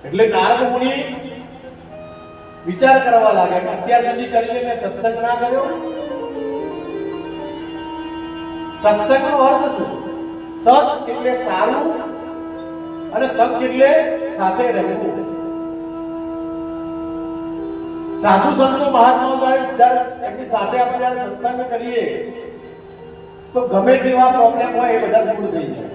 એટલે નારદ મુનિ વિચાર કરવા લાગ્યા કે અત્યાર સુધી કરીએ મેં સત્સંગ ના કર્યો. સત્સંગનો અર્થ શું? સત એટલે સારું અને સંગ એટલે સાથે રહેવું. સાધુ સંતો મહાત્માઓ જ્યારે એમની સાથે આપણે જ્યારે સત્સંગ કરીએ તો ગમે તેવા પ્રોબ્લેમ હોય એ બધા દૂર થઈ જાય.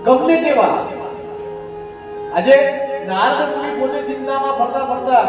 ગમે તેવા. આજે નારદ મુનિ પોતે ચિંતામાં ફરતા ફરતા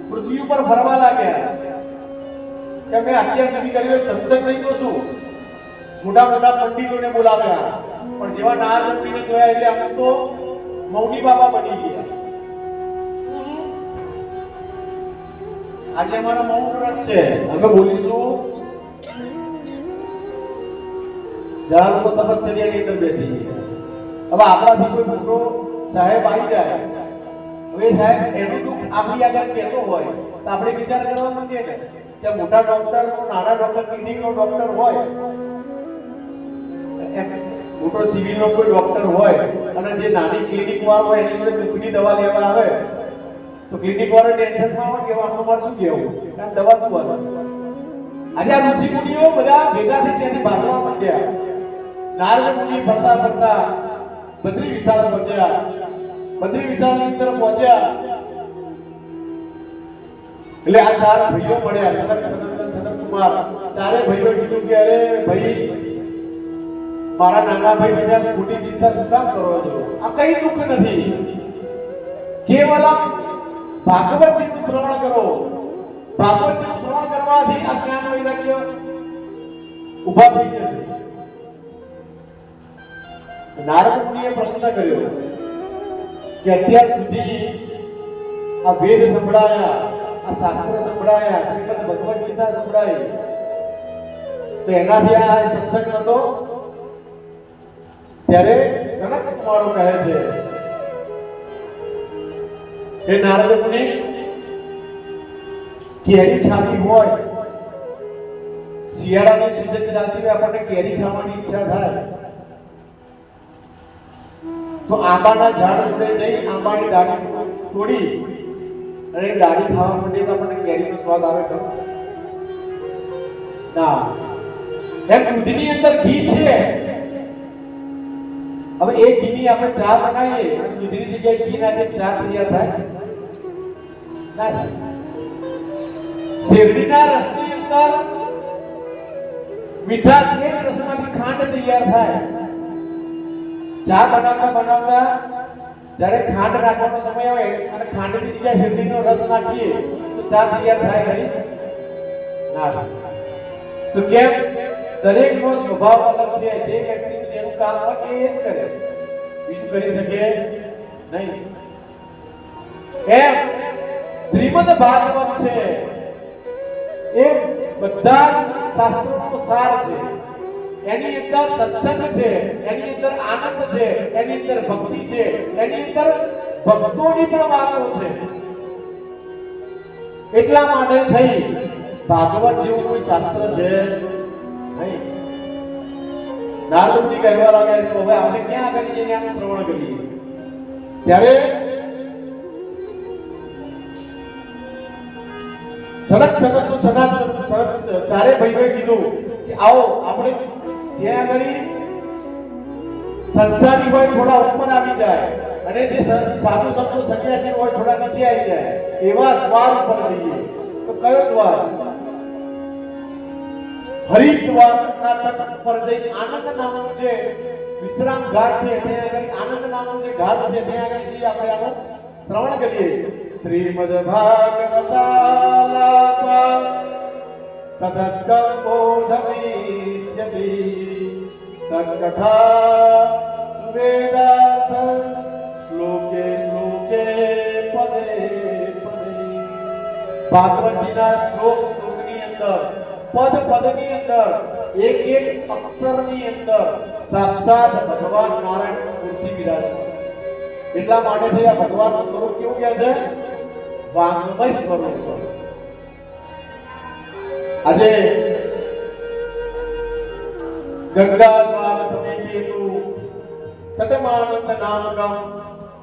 પૃથ્વી ઉપર ફરવા લાગ્યા કે મેં અત્યાર સુધી કર્યો સત્સંગ નહીં તો શું. મોટા મોટા પંડિતોને બોલાવ્યા પણ જેવા નારદ મુનિને જોયા એટલે અમુક તો મૌની બાબા બની ગયા. આજે અમારો મૌન વ્રત છે, અમે બોલીશું. ઘણા લોકો તપશ્ચર્યાની અંદર બેસી છે. હવે આપણાથી કોઈ મોટો સાહેબ આવી જાય, હવે સાહેબ એનું દુઃખ આપણી આગળ કહેતો હોય તો આપણે વિચાર કરવા માંડીએ ને કે મોટા ડોક્ટર નાના ડોક્ટર ક્લિનિકનો ડોક્ટર હોય, મોટો સિવિલનો કોઈ ડોક્ટર હોય અને જે નાની ક્લિનિક વાળો હોય એની જોડે દુઃખની દવા લેવા આવે તો ક્લિનિક વાળો ટેન્શનમાં હોય કે આનું મારે શું કહેવું, કારણ દવા શું આવે. આજે આ ઋષિ મુનિઓ બધા ભેગા થઈ ત્યાંથી ભાગવા માંડ્યા. નારદ મુનિ ફરતા ફરતા બદ્રી વિશાળ પહોંચ્યા. બદ્રી વિશાળની અંદર પહોંચ્યા એટલે આ ચાર ભાઈઓ મળ્યા, સનત કુમાર. ચારે ભાઈઓ કીધું કે અરે ભાઈ, મારા નાના ભાઈ તમે ખોટી ચિંતા શું કામ કરો છો? આ કઈ દુઃખ નથી, કેવલ ભાગવતજીનું શ્રવણ કરો. ભાગવતજીનું શ્રવણ કરવાથી આ જ્ઞાન વૈરાગ્ય ઊભા થઈ જશે. નારદ મુનિએ પ્રશ્ન કર્યો કે અત્યાર સુધી આ વેદ સંભળાયા, આ શાસ્ત્ર સંભળાયા, શ્રીમદ ભગવદ ગીતા સંભળાઈ, તો એનાથી આ સત્સંગ નતો? ત્યારે સનત કુમારો કહે છે કે નારદ મુનિ, કેરી ખાવી હોય, શિયાળાની સીઝન ચાલતી હોય, આપણને કેરી ખાવાની ઈચ્છા થાય તો આંબાના ઝાડ જોડે જઈ આંબાની ડાળી તોડી અને ડાળી ખાવા માટે તો આપણને કેરીનો સ્વાદ આવે ખરો? ના. એમ દૂધની અંદર ઘી છે, હવે એ ઘીની આપણે ચા બનાવીએ અને દૂધની જગ્યાએ ઘી નાખીએ ચા તૈયાર થાય? ના થાય. શેરડીના રસની અંદર મીઠાશ, એ જ રસમાંથી ખાંડ તૈયાર થાય. ચા બનાવતા બનાવતા જ્યારે ખાંડ નાખવાનો સમય આવે અને ખાંડની જગ્યાએ શેરડીનો રસ નાખીએ તો ચા તૈયાર થાય ખરી? ના થાય. તો કેમ? દરેકનો સ્વભાવ અલગ છે. જે વ્યક્તિનું જેનું કામ હોય એ જ કરે, બીજું કરી શકે નહીં. એમ શ્રીમદ ભાગવત છે એ બધા જ શાસ્ત્રોનો સાર છે. એની અંદર સત્સંગ છે, એની અંદર આનંદ છે, એની અંદર ભક્તિ છે, એની અંદર ભક્તોની પણ વાતો છે. એટલા માટે થઈ ભાગવત જેવું કોઈ શાસ્ત્ર છે નહીં. નારદ મુનિ કહેવા લાગ્યા કે હવે આપણે ક્યાં આગળ જઈને આનું શ્રવણ કરીએ? ત્યારે ચારે ભાઈઓએ કીધું કે આવો આપણે જ્યાં આગળ સંસારી હોય થોડા ઉપર આવી જાય અને જે સાધુ સંતો સન્યાસી હોય થોડા નીચે આવી જાય એવા દ્વાર ઉપર જઈએ. તો કયો દ્વાર? હરિદ્વારના તટ પર જઈ આનંદ નામનું જે વિશ્રામ ઘાટ છે ત્યાં આગળ, આનંદ નામનું જે ઘાટ છે ત્યાં આગળ જઈ આપણે આનું શ્રવણ કરીએ. શ્રીમદ ભાગવતાલાપા તદકલ્પોધવિષ્યતિ તત્કથા સુવેદાર્થ શ્લોકે શ્લોકે પદે પદે. ભાગવતજીના શ્લોકની અંદર, પદ પદની અંદર, એક એક અક્ષરની અંદર સાક્ષાત ભગવાન નારાયણની મૂર્તિ વિરાજમાન છે. એટલા માટે થઈ આ ભગવાનનું સ્વરૂપ કેવું કહે છે? વાંગમય સ્વરૂપ. આજે ગંગા દ્વાર સમીપેતુ તટમાનંદ નામકમ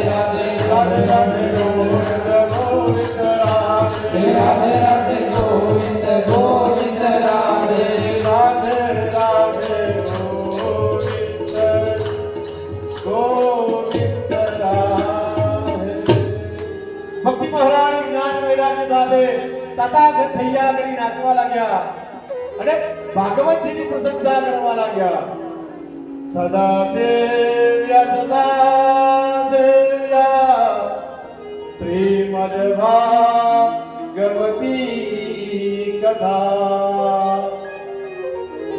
રાધે રાધે ગોવિંદ ગોવિંદ રાધે રાધે રાધે ગોવિંદ ગોવિંદ રાધે રાધે રાધે ગોવિંદ ગોવિંદ રાધે ભક્તિ મહારાણી જ્ઞાન વૈરાગ્ય સાથે તથાગત થૈયા કરી નાચવા લાગ્યા અને ભાગવતજીની પ્રશંસા કરવા લાગ્યા સદા સેવ્ય શ્રીમદ ભાગવતી કથા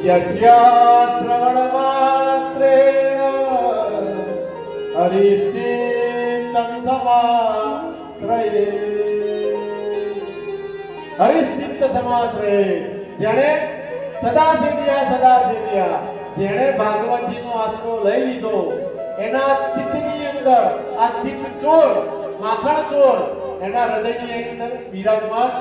યસ્યા શ્રવણ માત્રેણ હરિશ્ચિત્તં સમાશ્રયે હરિશ્ચિત્ત સમાશ્રયે જેણે સદા સેવ્યા જેણે ભાગવતજીનો આશરો લઈ લીધો એના ચિત્તની અંદર આ ચિત્ત ચોર માખણ ચોર એના હૃદયની અંદર વિરાજમાન